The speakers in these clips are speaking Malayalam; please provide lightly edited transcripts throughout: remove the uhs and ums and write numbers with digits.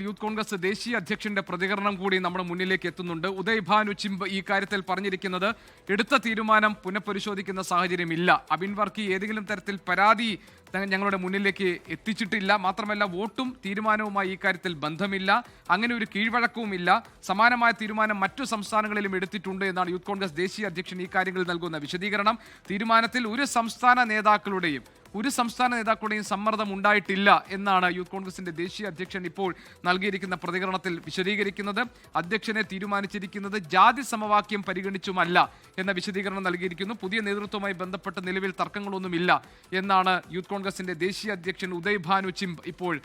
യൂത്ത് കോൺഗ്രസ് ദേശീയ അധ്യക്ഷന്റെ പ്രതികരണം കൂടി നമ്മുടെ മുന്നിലേക്ക് എത്തുന്നുണ്ട്. ഉദയ് ഭാനു ചിമ്പ് ഈ കാര്യത്തിൽ പറഞ്ഞിരിക്കുന്നത് എടുത്ത തീരുമാനം പുനഃപരിശോധിക്കുന്ന സാഹചര്യമില്ല. അബിൻ വർക്കി ഏതെങ്കിലും തരത്തിൽ പരാതി ഞങ്ങളുടെ മുന്നിലേക്ക് എത്തിച്ചിട്ടില്ല. മാത്രമല്ല വോട്ടും തീരുമാനവുമായി ഈ കാര്യത്തിൽ ബന്ധമില്ല. അങ്ങനെ ഒരു കീഴ്വഴക്കവുമില്ല. സമാനമായ തീരുമാനം മറ്റു സംസ്ഥാനങ്ങളിലും എടുത്തിട്ടുണ്ട് എന്നാണ് യൂത്ത് കോൺഗ്രസ് ദേശീയ അധ്യക്ഷൻ ഈ കാര്യങ്ങളിൽ നൽകുന്ന വിശദീകരണം. തീരുമാനത്തിൽ ഒരു സംസ്ഥാന നേതാക്കളുടെയും സമ്മർദ്ദം ഉണ്ടായിട്ടില്ല എന്നാണ് യൂത്ത് കോൺഗ്രസിന്റെ ദേശീയ അധ്യക്ഷൻ ഇപ്പോൾ നൽകിയിരിക്കുന്ന പ്രതികരണത്തിൽ വിശദീകരിക്കുന്നത്. അധ്യക്ഷനെ തീരുമാനിച്ചിരിക്കുന്നത് ജാതി സമവാക്യം പരിഗണിച്ചുമല്ല എന്ന വിശദീകരണം നൽകിയിരിക്കുന്നു. പുതിയ നേതൃത്വവുമായി ബന്ധപ്പെട്ട് നിലവിൽ തർക്കങ്ങളൊന്നുമില്ല എന്നാണ് യൂത്ത് കോൺഗ്രസിന്റെ ദേശീയ അധ്യക്ഷൻ ഉദയ് ഭാനു ചിമ്പ് ഇപ്പോൾ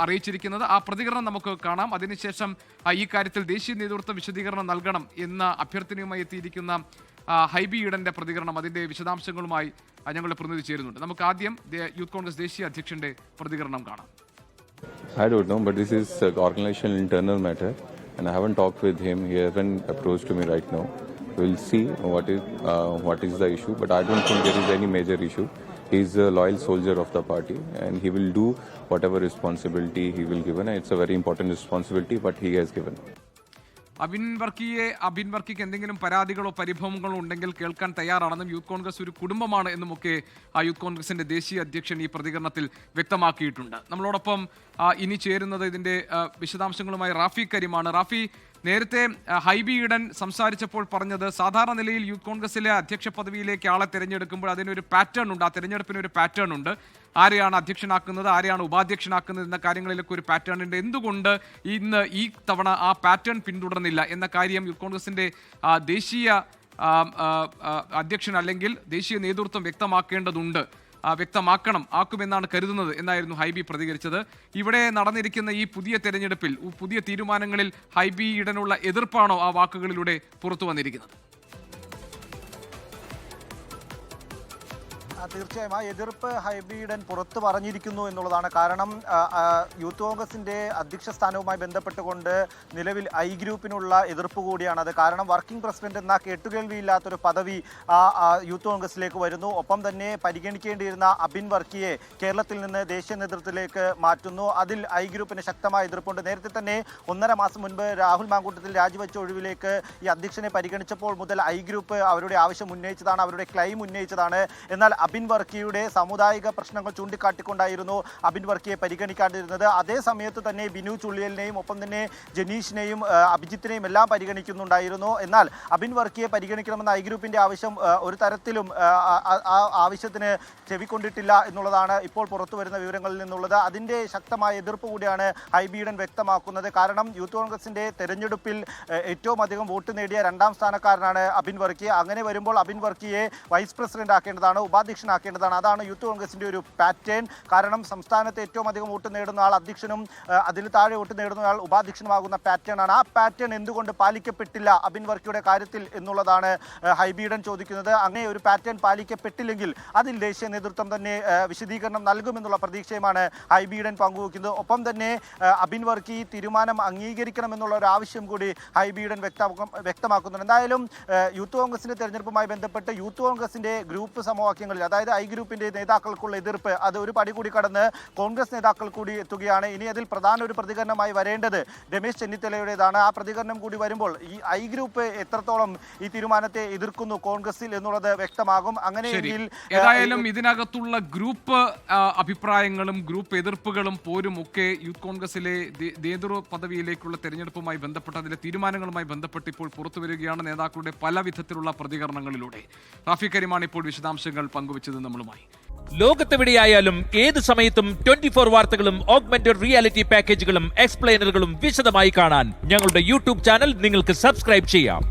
അറിയിച്ചിരിക്കുന്നത്. ആ പ്രതികരണം നമുക്ക് കാണാം. അതിനുശേഷം ഈ കാര്യത്തിൽ ദേശീയ നേതൃത്വം വിശദീകരണം നൽകണം എന്ന അഭ്യർത്ഥനയുമായി എത്തിയിരിക്കുന്ന ഹൈബി ഈഡന്റെ പ്രതികരണം, അതിന്റെ വിശദാംശങ്ങളുമായി ഞങ്ങളുടെ പ്രതിനിധി ചേരുന്നുണ്ട്. നമുക്ക് ആദ്യം യൂത്ത് കോൺഗ്രസ് ദേശീയ അധ്യക്ഷന്റെ പ്രതികരണം കാണാം. I don't know, but this is organizational internal matter, and I haven't talked with him. He hasn't approached to me right now. We'll see what is the issue, but I don't think there is any major issue. He is a loyal soldier of the party, and he will do whatever responsibility he will given. And it's a very important responsibility, but he has given. Abin വർക്കിക്ക് എന്തെങ്കിലും പരാതികളോ പരിഭവങ്ങളോ ഉണ്ടെങ്കിൽ കേൾക്കാൻ തയ്യാറാണെന്നും യൂത്ത് കോൺഗ്രസ് ഒരു കുടുംബമാണ് എന്നുമൊക്കെ യൂത്ത് കോൺഗ്രസിന്റെ ദേശീയ അധ്യക്ഷൻ ഈ പ്രതികരണത്തിൽ വ്യക്തമാക്കിയിട്ടുണ്ട്. നമ്മളോടൊപ്പം ഇനി ചേരുന്നത് ഇതിന്റെ വിശദാംശങ്ങളുമായി റാഫി കരീമാണ്. റാഫി, നേരത്തെ ഹൈബി ഈഡൻ സംസാരിച്ചപ്പോൾ പറഞ്ഞത് സാധാരണ നിലയിൽ യൂത്ത് കോൺഗ്രസിലെ അധ്യക്ഷ പദവിയിലേക്ക് ആളെ തിരഞ്ഞെടുക്കുമ്പോൾ അതിനൊരു പാറ്റേൺ ഉണ്ട്, ആ തിരഞ്ഞെടുപ്പിന് ഒരു പാറ്റേൺ ഉണ്ട്. ആരെയാണ് അധ്യക്ഷനാക്കുന്നത്, ആരെയാണ് ഉപാധ്യക്ഷനാക്കുന്നത് എന്ന കാര്യങ്ങളിലൊക്കെ ഒരു പാറ്റേൺ ഉണ്ട്. എന്തുകൊണ്ട് ഇന്ന് ഈ തവണ ആ പാറ്റേൺ പിന്തുടർന്നില്ല എന്ന കാര്യം യൂത്ത് കോൺഗ്രസിന്റെ ദേശീയ അധ്യക്ഷൻ അല്ലെങ്കിൽ ദേശീയ നേതൃത്വം ആക്കുമെന്നാണ് കരുതുന്നത് എന്നായിരുന്നു ഹൈബി പ്രതികരിച്ചത്. ഇവിടെ നടന്നിരിക്കുന്ന ഈ പുതിയ തെരഞ്ഞെടുപ്പിൽ പുതിയ തീരുമാനങ്ങളിൽ ഹൈബി ഈഡനുള്ള എതിർപ്പാണോ ആ വാക്കുകളിലൂടെ പുറത്തു വന്നിരിക്കുന്നത്? തീർച്ചയായും ആ എതിർപ്പ് ഹൈബി ഈഡൻ പുറത്തു പറഞ്ഞിരിക്കുന്നു എന്നുള്ളതാണ്. കാരണം യൂത്ത് കോൺഗ്രസിന്റെ അധ്യക്ഷ സ്ഥാനവുമായി ബന്ധപ്പെട്ടുകൊണ്ട് നിലവിൽ ഐ ഗ്രൂപ്പിനുള്ള എതിർപ്പ് കൂടിയാണത്. കാരണം വർക്കിംഗ് പ്രസിഡന്റ് എന്ന കേട്ടുകേൾവിയില്ലാത്തൊരു പദവി യൂത്ത് കോൺഗ്രസിലേക്ക് വരുന്നു. ഒപ്പം തന്നെ പരിഗണിക്കേണ്ടിയിരുന്ന അബിൻ വർക്കിയെ കേരളത്തിൽ നിന്ന് ദേശീയ നേതൃത്വത്തിലേക്ക് മാറ്റുന്നു. അതിൽ ഐ ഗ്രൂപ്പിന് ശക്തമായ എതിർപ്പുണ്ട്. നേരത്തെ തന്നെ 1.5 മാസം മുൻപ് രാഹുൽ മാങ്കൂട്ടത്തിൽ രാജിവെച്ച ഒഴിവിലേക്ക് ഈ അധ്യക്ഷനെ പരിഗണിച്ചപ്പോൾ മുതൽ ഐ ഗ്രൂപ്പ് അവരുടെ ആവശ്യം ഉന്നയിച്ചതാണ്, അവരുടെ ക്ലെയിം ഉന്നയിച്ചതാണ്. എന്നാൽ അബിൻ വർക്കിയുടെ സാമുദായിക പ്രശ്നങ്ങൾ ചൂണ്ടിക്കാട്ടിക്കൊണ്ടായിരുന്നു അബിൻ വർക്കിയെ പരിഗണിക്കാണ്ടിരുന്നത്. അതേ സമയത്ത് തന്നെ ബിനു ചുള്ളിയലിനെയും ഒപ്പം തന്നെ ജനീഷിനെയും അഭിജിത്തിനെയും എല്ലാം പരിഗണിക്കുന്നുണ്ടായിരുന്നു. എന്നാൽ അബിൻ വർക്കിയെ പരിഗണിക്കണമെന്ന ഐ ഗ്രൂപ്പിന്റെ ആവശ്യം ഒരു തരത്തിലും ആ ആവശ്യത്തിന് ചെവിക്കൊണ്ടിട്ടില്ല എന്നുള്ളതാണ് ഇപ്പോൾ പുറത്തു വരുന്ന വിവരങ്ങളിൽ നിന്നുള്ളത്. അതിന്റെ ശക്തമായ എതിർപ്പ് കൂടിയാണ് ഹൈബി ഈഡൻ വ്യക്തമാക്കുന്നത്. കാരണം യൂത്ത് കോൺഗ്രസിന്റെ തെരഞ്ഞെടുപ്പിൽ ഏറ്റവും അധികം വോട്ട് നേടിയ 2ാം സ്ഥാനക്കാരനാണ് അബിൻ വർക്കി. അങ്ങനെ വരുമ്പോൾ അബിൻ വർക്കിയെ വൈസ് പ്രസിഡന്റ് ആക്കേണ്ടതാണ്, ഉപാധ്യക്ഷനാക്കേണ്ടതാണ്. അതാണ് യൂത്ത് കോൺഗ്രസിന്റെ ഒരു പാറ്റേൺ. കാരണം സംസ്ഥാനത്ത് ഏറ്റവും അധികം വോട്ട് നേടുന്ന ആൾ അധ്യക്ഷനും അതിൽ താഴെ വോട്ട് നേടുന്ന ആൾ ഉപാധ്യക്ഷനുമാകുന്ന പാറ്റേൺ ആണ്. ആ പാറ്റേൺ എന്തുകൊണ്ട് പാലിക്കപ്പെട്ടില്ല അബിൻ വർക്കിയുടെ കാര്യത്തിൽ എന്നുള്ളതാണ് ഹൈബി ഈഡൻ ചോദിക്കുന്നത്. അങ്ങനെ ഒരു പാറ്റേൺ പാലിക്കപ്പെട്ടില്ലെങ്കിൽ അതിൽ ദേശീയ നേതൃത്വം തന്നെ വിശദീകരണം നൽകുമെന്നുള്ള പ്രതീക്ഷയുമാണ് ഹൈബി ഈഡൻ പങ്കുവയ്ക്കുന്നത്. ഒപ്പം തന്നെ അബിൻ വർക്കി തീരുമാനം അംഗീകരിക്കണമെന്നുള്ള ഒരു ആവശ്യം കൂടി ഹൈബി ഈഡൻ വ്യക്തമാക്കുന്നുണ്ട്. എന്തായാലും യൂത്ത് കോൺഗ്രസിന്റെ തെരഞ്ഞെടുപ്പുമായി ബന്ധപ്പെട്ട് യൂത്ത് കോൺഗ്രസിന്റെ ഗ്രൂപ്പ് സമവാക്യങ്ങളിൽ, അതായത് ഐ ഗ്രൂപ്പിന്റെ നേതാക്കൾക്കുള്ള എതിർപ്പ് അത് ഒരു പടി കൂടി കടന്ന് കോൺഗ്രസ് നേതാക്കൾ കൂടി എത്തുകയാണ്. ഇനി അതിൽ പ്രധാന ഒരു പ്രതികരണമായി വരേണ്ടത് രമേശ് ചെന്നിത്തലയുടേതാണ്. ആ പ്രതികരണം കൂടി വരുമ്പോൾ ഈ ഐ ഗ്രൂപ്പ് എത്രത്തോളം ഈ തീരുമാനത്തെ എതിർക്കുന്നു കോൺഗ്രസിൽ എന്നുള്ളത് വ്യക്തമാകും. അങ്ങനെയെങ്കിൽ ഏതായാലും ഇതിനകത്തുള്ള ഗ്രൂപ്പ് അഭിപ്രായങ്ങളും ഗ്രൂപ്പ് എതിർപ്പുകളും പോരും ഒക്കെ യൂത്ത് കോൺഗ്രസിലെ നേതൃ പദവിയിലേക്കുള്ള തെരഞ്ഞെടുപ്പുമായി ബന്ധപ്പെട്ട് അതിലെ തീരുമാനങ്ങളുമായി ബന്ധപ്പെട്ട് ഇപ്പോൾ പുറത്തു വരികയാണ് നേതാക്കളുടെ പല വിധത്തിലുള്ള പ്രതികരണങ്ങളിലൂടെ. റാഫി കരീമാണ് ഇപ്പോൾ വിശദാംശങ്ങൾ പങ്കുവച്ചത് നമ്മളുമായി. ലോകത്തെവിടെയായാലും ഏത് സമയത്തും 24 വാർത്തകളും ഓഗ്മെന്റഡ് റിയാലിറ്റി പാക്കേജുകളും എക്സ്പ്ലെയിനറുകളും വിശദമായി കാണാൻ ഞങ്ങളുടെ യൂട്യൂബ് ചാനൽ നിങ്ങൾക്ക് സബ്സ്ക്രൈബ് ചെയ്യാം.